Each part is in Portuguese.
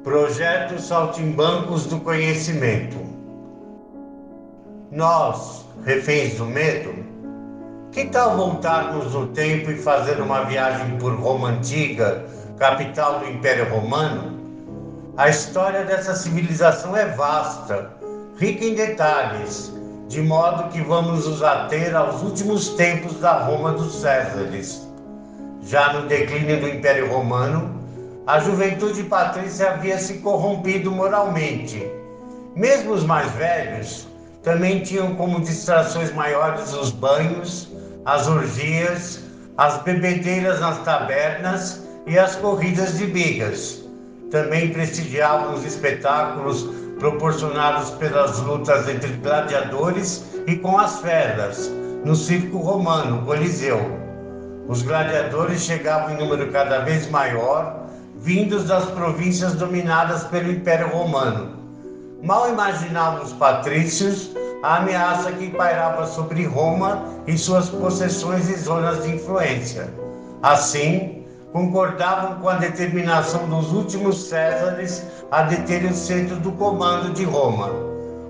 Projeto Saltimbancos do Conhecimento. Nós, reféns do medo, que tal voltarmos no tempo e fazer uma viagem por Roma Antiga, capital do Império Romano? A história dessa civilização é vasta, rica em detalhes, de modo que vamos nos ater aos últimos tempos da Roma dos Césares. Já no declínio do Império Romano, a juventude patrícia havia se corrompido moralmente. Mesmo os mais velhos também tinham como distrações maiores os banhos, as orgias, as bebedeiras nas tabernas e as corridas de bigas. Também prestigiavam os espetáculos proporcionados pelas lutas entre gladiadores e com as feras, no circo romano, Coliseu. Os gladiadores chegavam em número cada vez maior, vindos das províncias dominadas pelo Império Romano. Mal imaginavam os patrícios a ameaça que pairava sobre Roma e suas possessões e zonas de influência. Assim, concordavam com a determinação dos últimos Césares a deter o centro do comando de Roma.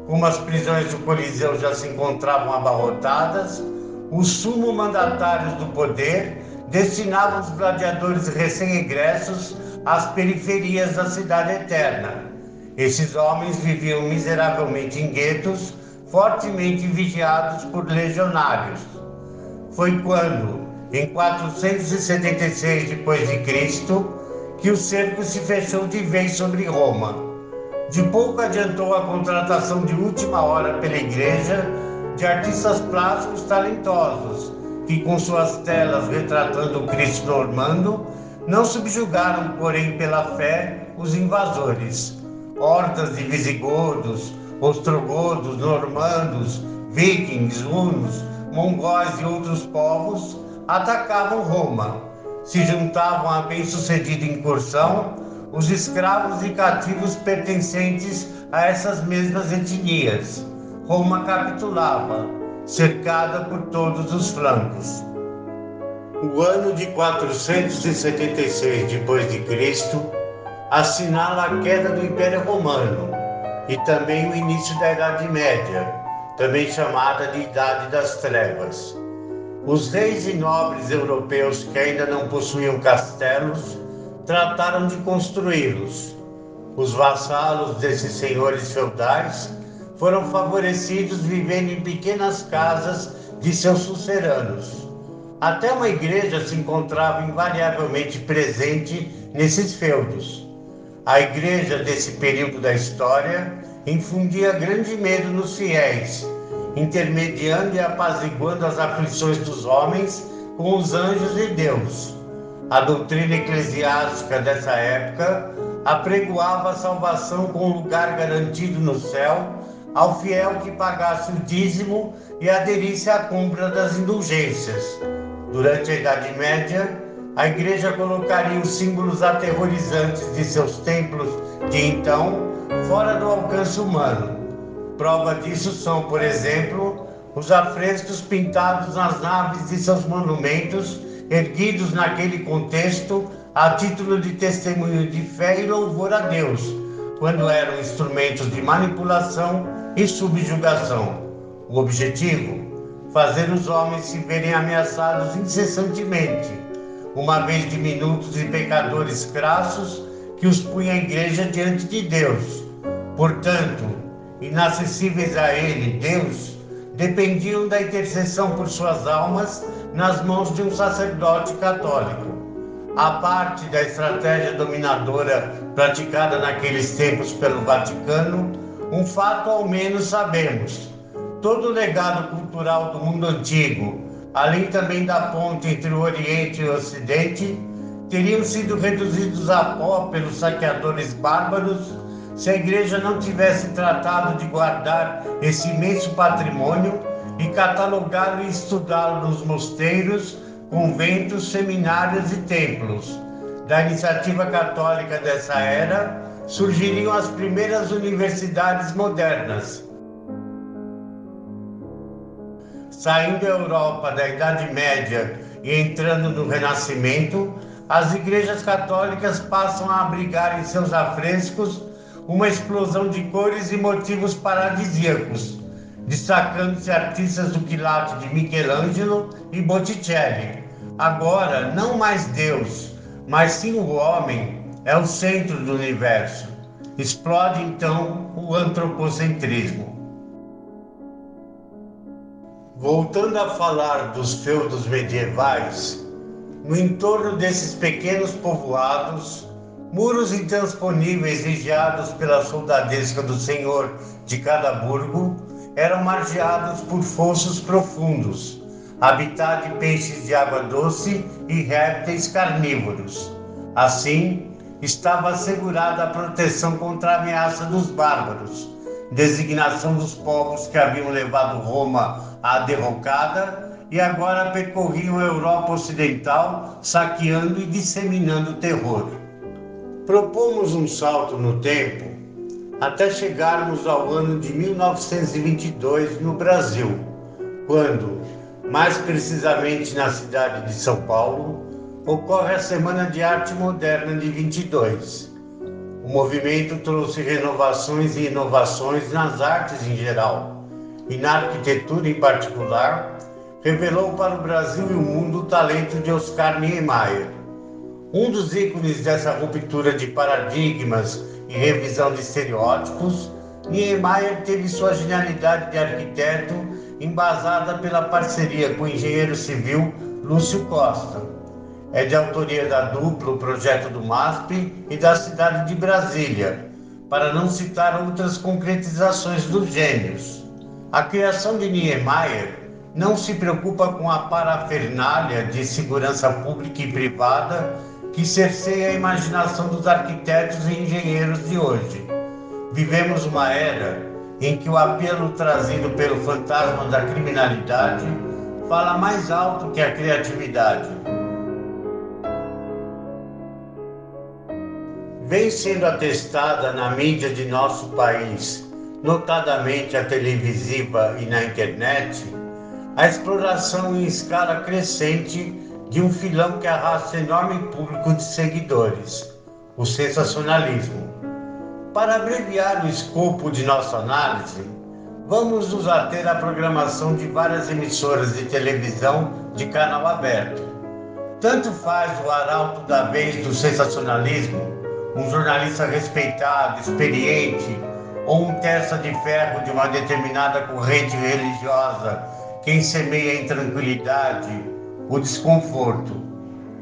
Como as prisões do Coliseu já se encontravam abarrotadas, os sumo mandatários do poder destinavam os gladiadores recém-egressos às periferias da cidade eterna. Esses homens viviam miseravelmente em guetos, fortemente vigiados por legionários. Foi quando, em 476 d.C., que o cerco se fechou de vez sobre Roma. De pouco adiantou a contratação de última hora pela Igreja de artistas plásticos talentosos, que com suas telas retratando o Cristo normando, não subjugaram, porém, pela fé, os invasores. Hordas de visigodos, ostrogodos, normandos, vikings, hunos, mongóis e outros povos atacavam Roma. Se juntavam à bem-sucedida incursão os escravos e cativos pertencentes a essas mesmas etnias. Roma capitulava, cercada por todos os flancos. O ano de 476 d.C. assinala a queda do Império Romano e também o início da Idade Média, também chamada de Idade das Trevas. Os reis e nobres europeus que ainda não possuíam castelos trataram de construí-los. Os vassalos desses senhores feudais foram favorecidos vivendo em pequenas casas de seus suceranos. Até uma igreja se encontrava invariavelmente presente nesses feudos. A igreja desse período da história infundia grande medo nos fiéis, intermediando e apaziguando as aflições dos homens com os anjos de Deus. A doutrina eclesiástica dessa época apregoava a salvação com lugar garantido no céu ao fiel que pagasse o dízimo e aderisse à compra das indulgências. Durante a Idade Média, a Igreja colocaria os símbolos aterrorizantes de seus templos de então fora do alcance humano. Prova disso são, por exemplo, os afrescos pintados nas naves de seus monumentos, erguidos naquele contexto a título de testemunho de fé e louvor a Deus, quando eram instrumentos de manipulação e subjugação. O objetivo? Fazer os homens se verem ameaçados incessantemente, uma vez diminutos e pecadores crassos que os punha a Igreja diante de Deus. Portanto, inacessíveis a Ele, Deus, dependiam da intercessão por suas almas nas mãos de um sacerdote católico. A parte da estratégia dominadora praticada naqueles tempos pelo Vaticano, um fato ao menos sabemos. Todo o legado cultural do mundo antigo, além também da ponte entre o Oriente e o Ocidente, teriam sido reduzidos a pó pelos saqueadores bárbaros se a Igreja não tivesse tratado de guardar esse imenso patrimônio e catalogá-lo e estudá-lo nos mosteiros, conventos, seminários e templos. Da iniciativa católica dessa era, surgiriam as primeiras universidades modernas. Saindo da Europa da Idade Média e entrando no Renascimento, as igrejas católicas passam a abrigar em seus afrescos uma explosão de cores e motivos paradisíacos, destacando-se artistas do quilate de Michelangelo e Botticelli. Agora, não mais Deus, mas sim o homem é o centro do universo. Explode então o antropocentrismo. Voltando a falar dos feudos medievais, no entorno desses pequenos povoados, muros intransponíveis vigiados pela soldadesca do senhor de cada burgo eram margeados por fossos profundos, habitat de peixes de água doce e répteis carnívoros. Assim, estava assegurada a proteção contra a ameaça dos bárbaros, designação dos povos que haviam levado Roma à derrocada e agora percorriam a Europa Ocidental, saqueando e disseminando terror. Propomos um salto no tempo até chegarmos ao ano de 1922 no Brasil, quando, mais precisamente na cidade de São Paulo, ocorre a Semana de Arte Moderna de 22. O movimento trouxe renovações e inovações nas artes em geral, e na arquitetura em particular, revelou para o Brasil e o mundo o talento de Oscar Niemeyer. Um dos ícones dessa ruptura de paradigmas e revisão de estereótipos, Niemeyer teve sua genialidade de arquiteto embasada pela parceria com o engenheiro civil Lúcio Costa. É de autoria da dupla o projeto do MASP e da cidade de Brasília, para não citar outras concretizações dos gênios. A criação de Niemeyer não se preocupa com a parafernália de segurança pública e privada que cerceia a imaginação dos arquitetos e engenheiros de hoje. Vivemos uma era em que o apelo trazido pelo fantasma da criminalidade fala mais alto que a criatividade. Vem sendo atestada na mídia de nosso país, notadamente a televisiva e na internet, a exploração em escala crescente de um filão que arrasta enorme público de seguidores, o sensacionalismo. Para abreviar o escopo de nossa análise, vamos nos ater à programação de várias emissoras de televisão de canal aberto. Tanto faz o arauto da vez do sensacionalismo, um jornalista respeitado, experiente, ou um testa de ferro de uma determinada corrente religiosa, quem semeia a intranquilidade, o desconforto,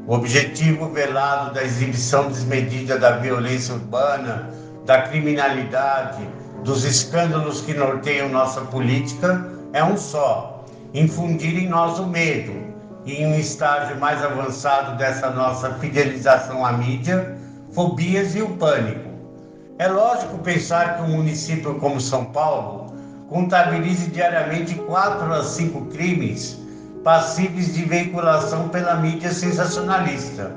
o objetivo velado da exibição desmedida da violência urbana, da criminalidade, dos escândalos que norteiam nossa política é um só: infundir em nós o medo, e em um estágio mais avançado dessa nossa fidelização à mídia, fobias e o pânico. É lógico pensar que um município como São Paulo contabilize diariamente 4 a 5 crimes passíveis de veiculação pela mídia sensacionalista,